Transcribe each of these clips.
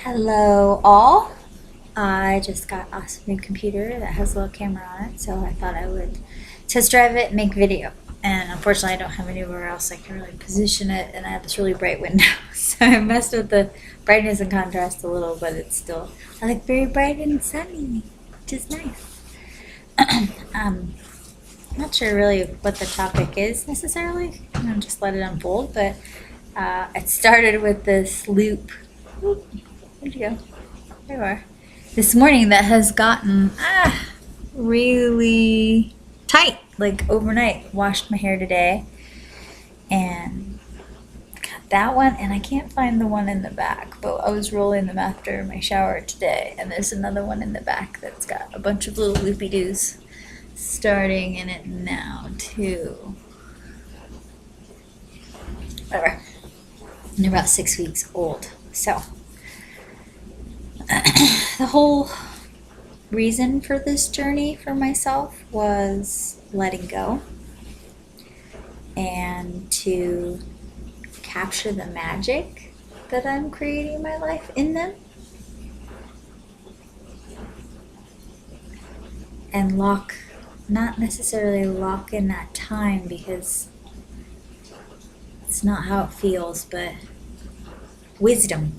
Hello all. I just got an awesome new computer that has a little camera on it, so I thought I would test drive it and make video. And unfortunately, I don't have anywhere else I can really position it, and I have this really bright window, so I messed with the brightness and contrast a little, but it's still very bright and sunny, which is nice. I'm not sure really what the topic is necessarily. Just let it unfold, but it started with this loop. Oop, where'd you go? There you are. This morning that has gotten really tight, like overnight. Washed my hair today and got that one, and I can't find the one in the back, but I was rolling them after my shower today, and there's another one in the back that's got a bunch of little loopy-doos starting in it now too. Whatever. They're about 6 weeks old. So the whole reason for this journey for myself was letting go and to capture the magic that I'm creating my life in them, and not necessarily lock in that time, because it's not how it feels, but wisdom,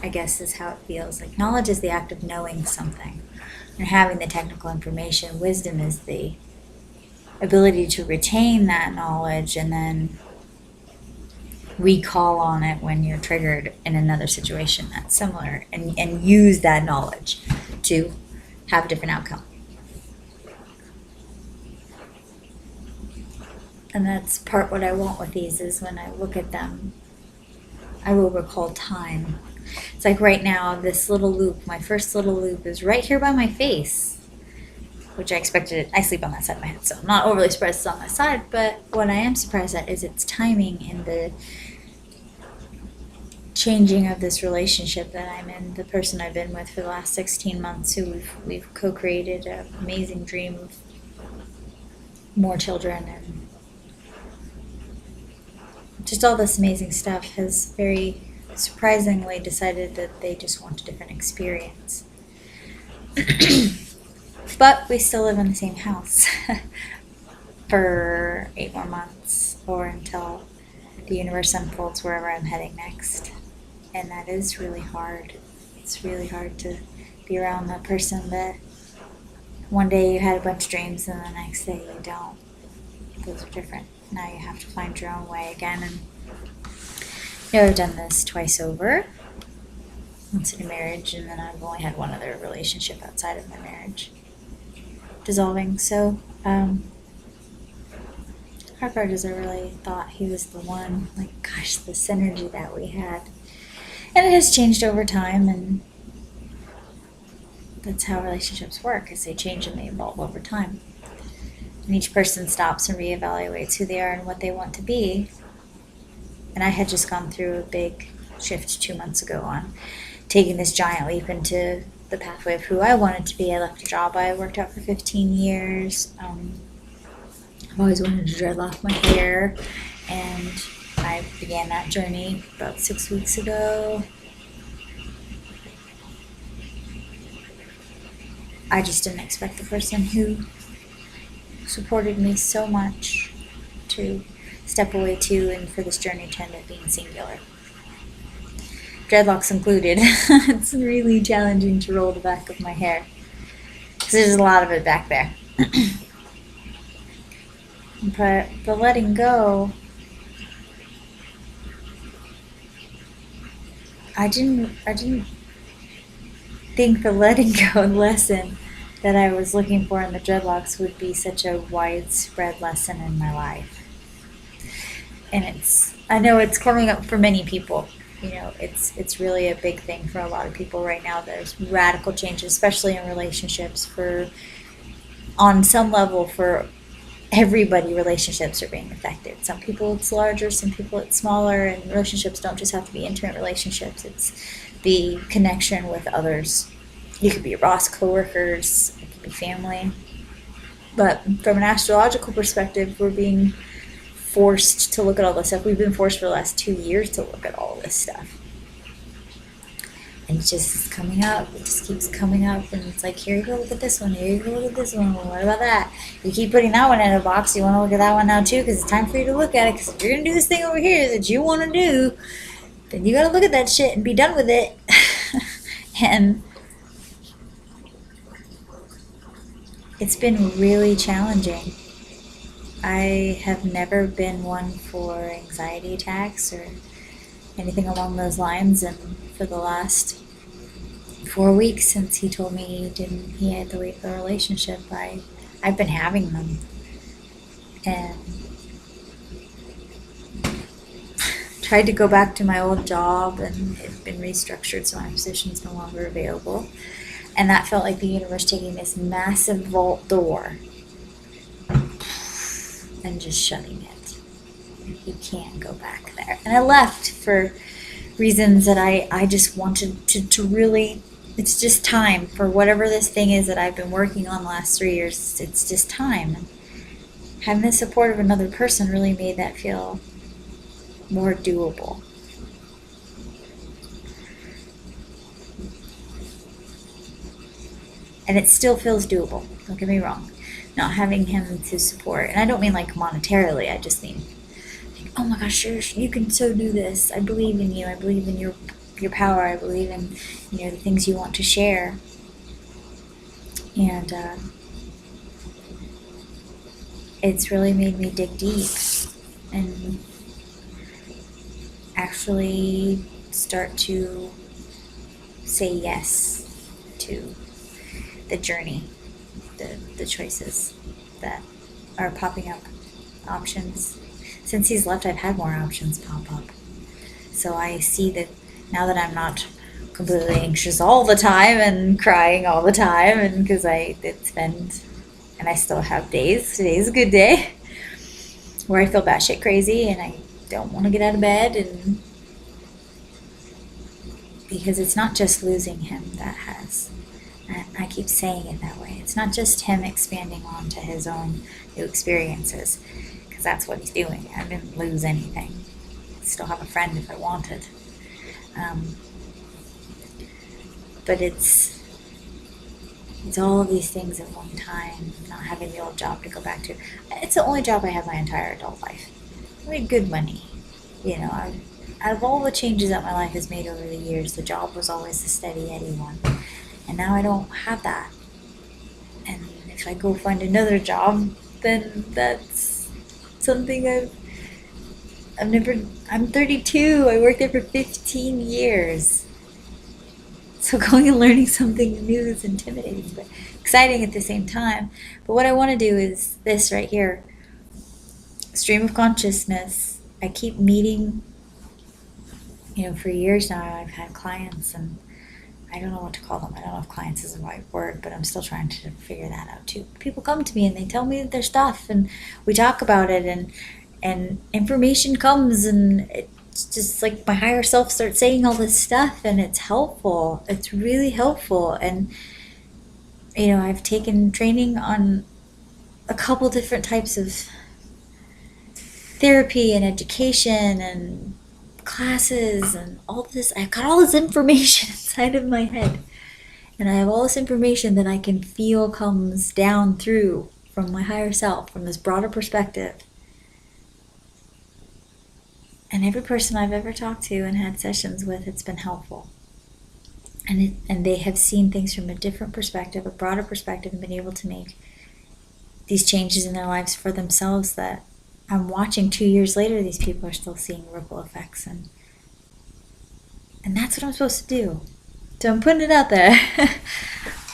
I guess, is how it feels. Like, knowledge is the act of knowing something and having the technical information. Wisdom is the ability to retain that knowledge and then recall on it when you're triggered in another situation that's similar, and use that knowledge to have a different outcome. And that's part what I want with these, is when I look at them, I will recall time. It's like right now, this little loop, my first little loop, is right here by my face, which I expected it. I sleep on that side of my head, so I'm not overly surprised it's on that side, but what I am surprised at is its timing and the changing of this relationship that I'm in, the person I've been with for the last 16 months, who we've co-created an amazing dream of more children, and just all this amazing stuff, has very surprisingly decided that they just want a different experience. But we still live in the same house for 8 more months, or until the universe unfolds wherever I'm heading next. And that is really hard. It's really hard to be around that person that one day you had a bunch of dreams and the next day you don't. Those are different. Now you have to find your own way again. And I've done this twice over. Once in a marriage, and then I've only had one other relationship outside of my marriage dissolving. So hard part is I really thought he was the one. Like, gosh, the synergy that we had. And it has changed over time, and that's how relationships work, is they change and they evolve over time. And each person stops and reevaluates who they are and what they want to be. And I had just gone through a big shift 2 months ago on taking this giant leap into the pathway of who I wanted to be. I left a job I worked out for 15 years. I've always wanted to dreadlock my hair, and I began that journey about 6 weeks ago. I just didn't expect the person who supported me so much to step away too, and for this journey to end up being singular. Dreadlocks included. It's really challenging to roll the back of my hair, because there's a lot of it back there. But the letting go, I didn't think the letting go lesson that I was looking for in the dreadlocks would be such a widespread lesson in my life. And I know it's coming up for many people. It's really a big thing for a lot of people right now. There's radical changes, especially in relationships. On some level, for everybody, relationships are being affected. Some people it's larger, some people it's smaller, and relationships don't just have to be intimate relationships. It's the connection with others. You could be your boss, coworkers, it could be family. But from an astrological perspective, we're being forced to look at all this stuff. We've been forced for the last 2 years to look at all this stuff. And it just is coming up. It just keeps coming up. And it's like, here you go, look at this one. Here you go, look at this one. Well, what about that? You keep putting that one in a box. You want to look at that one now, too, because it's time for you to look at it. Because if you're going to do this thing over here that you want to do, then you got to look at that shit and be done with it. And it's been really challenging. I have never been one for anxiety attacks or anything along those lines, and for the last 4 weeks since he told me he had to leave the relationship, I've been having them. And tried to go back to my old job, and it had been restructured, so my position's no longer available. And that felt like the universe taking this massive vault door and just shutting it. You can't go back there. And I left for reasons that I just wanted to really, it's just time for whatever this thing is that I've been working on the last 3 years. It's just time. And having the support of another person really made that feel more doable. And it still feels doable, don't get me wrong. Not having him to support, and I don't mean like monetarily, I just mean, like, oh my gosh, you can so do this. I believe in you. I believe in your power. I believe in, the things you want to share. And it's really made me dig deep and actually start to say yes to the journey, the choices that are popping up, options. Since he's left, I've had more options pop up. So I see that now that I'm not completely anxious all the time and crying all the time, and because and I still have days. Today's a good day where I feel batshit crazy and I don't want to get out of bed, and because it's not just losing him that has. I keep saying it that way. It's not just him expanding on to his own new experiences, because that's what he's doing. I didn't lose anything. I still have a friend if I wanted. But it's all of these things at one time, not having the old job to go back to. It's the only job I have my entire adult life. I made good money. Out of all the changes that my life has made over the years, the job was always the steady Eddie one. And now I don't have that. And if I go find another job, then that's something I'm 32. I worked there for 15 years. So going and learning something new is intimidating, but exciting at the same time. But what I want to do is this right here. Stream of consciousness. I keep meeting, for years now I've had clients, and I don't know what to call them. I don't know if clients is the right word, but I'm still trying to figure that out too. People come to me and they tell me their stuff, and we talk about it, and information comes, and it's just like my higher self starts saying all this stuff, and it's helpful. It's really helpful. And I've taken training on a couple different types of therapy and education and classes and all this. I've got all this information inside of my head, and I have all this information that I can feel comes down through from my higher self, from this broader perspective. And every person I've ever talked to and had sessions with, it's been helpful. And they have seen things from a different perspective, a broader perspective, and been able to make these changes in their lives for themselves that I'm watching 2 years later. These people are still seeing ripple effects, and that's what I'm supposed to do. So I'm putting it out there.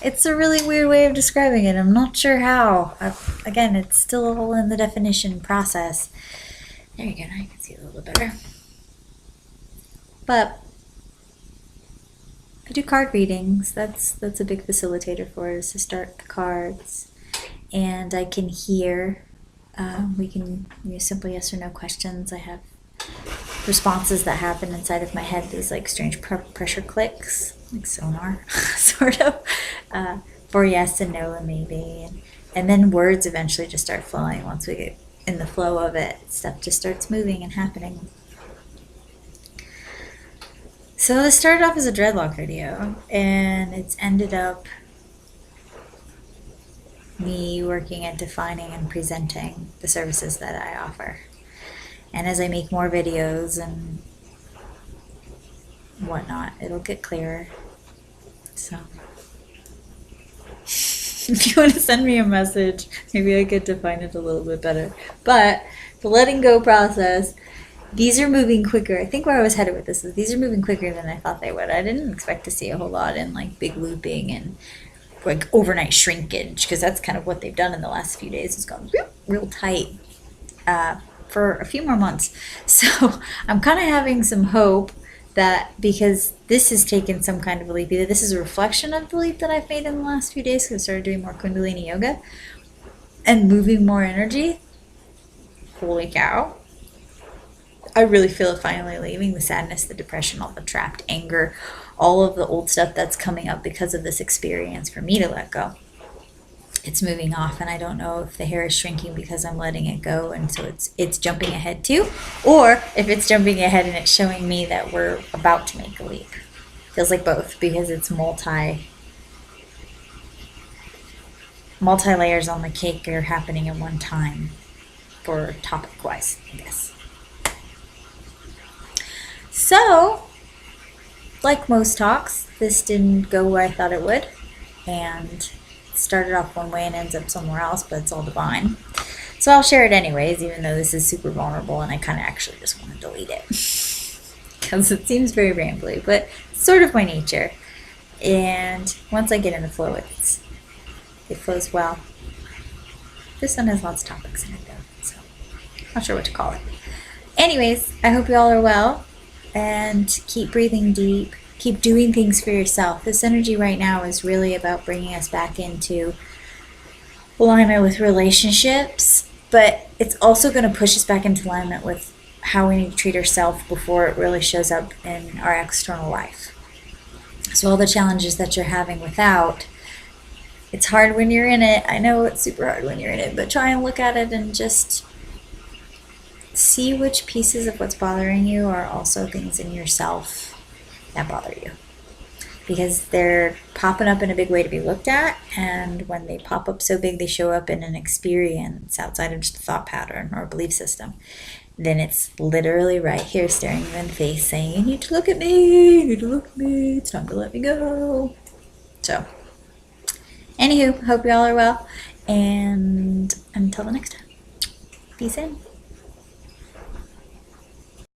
It's a really weird way of describing it. I'm not sure how. Again, it's still all in the definition process. There you go. Now you can see a little bit better. But I do card readings. That's a big facilitator for it, is to start the cards, and I can hear. We can use simple yes or no questions. I have responses that happen inside of my head, these like strange pressure clicks, like sonar, sort of, for yes and no and maybe. And then words eventually just start flowing. Once we get in the flow of it, stuff just starts moving and happening. So this started off as a dreadlock video, and it's ended up me working at defining and presenting the services that I offer. And as I make more videos and whatnot, it'll get clearer. So if you want to send me a message, maybe I could define it a little bit better. But the letting go process, these are moving quicker. I think where I was headed with this is these are moving quicker than I thought they would. I didn't expect to see a whole lot in like big looping and like overnight shrinkage, because that's kind of what they've done in the last few days. It's gone real tight for a few more months. So I'm kind of having some hope that because this has taken some kind of a leap, either this is a reflection of the leap that I've made in the last few days because I started doing more Kundalini yoga and moving more energy. Holy cow. I really feel it finally leaving, the sadness, the depression, all the trapped anger, all of the old stuff that's coming up because of this experience for me to let go. It's moving off, and I don't know if the hair is shrinking because I'm letting it go, and so it's jumping ahead too, or if it's jumping ahead and it's showing me that we're about to make a leap. Feels like both, because it's multi layers on the cake are happening at one time for topic wise, I guess. So, like most talks, this didn't go where I thought it would, and it started off one way and ends up somewhere else, but it's all divine. So I'll share it anyways, even though this is super vulnerable and I kind of actually just want to delete it. Because it seems very rambly, but it's sort of my nature. And once I get in the flow, it flows well. This one has lots of topics in it though, so not sure what to call it. Anyways, I hope you all are well. And keep breathing deep. Keep doing things for yourself. This energy right now is really about bringing us back into alignment with relationships, but it's also going to push us back into alignment with how we need to treat ourselves before it really shows up in our external life. So all the challenges that you're having without, it's hard when you're in it. I know it's super hard when you're in it, but try and look at it and just see which pieces of what's bothering you are also things in yourself that bother you. Because they're popping up in a big way to be looked at, and when they pop up so big, they show up in an experience outside of just a thought pattern or a belief system. Then it's literally right here staring you in the face saying, you need to look at me, you need to look at me, it's time to let me go. So, anywho, hope you all are well, and until the next time, peace in.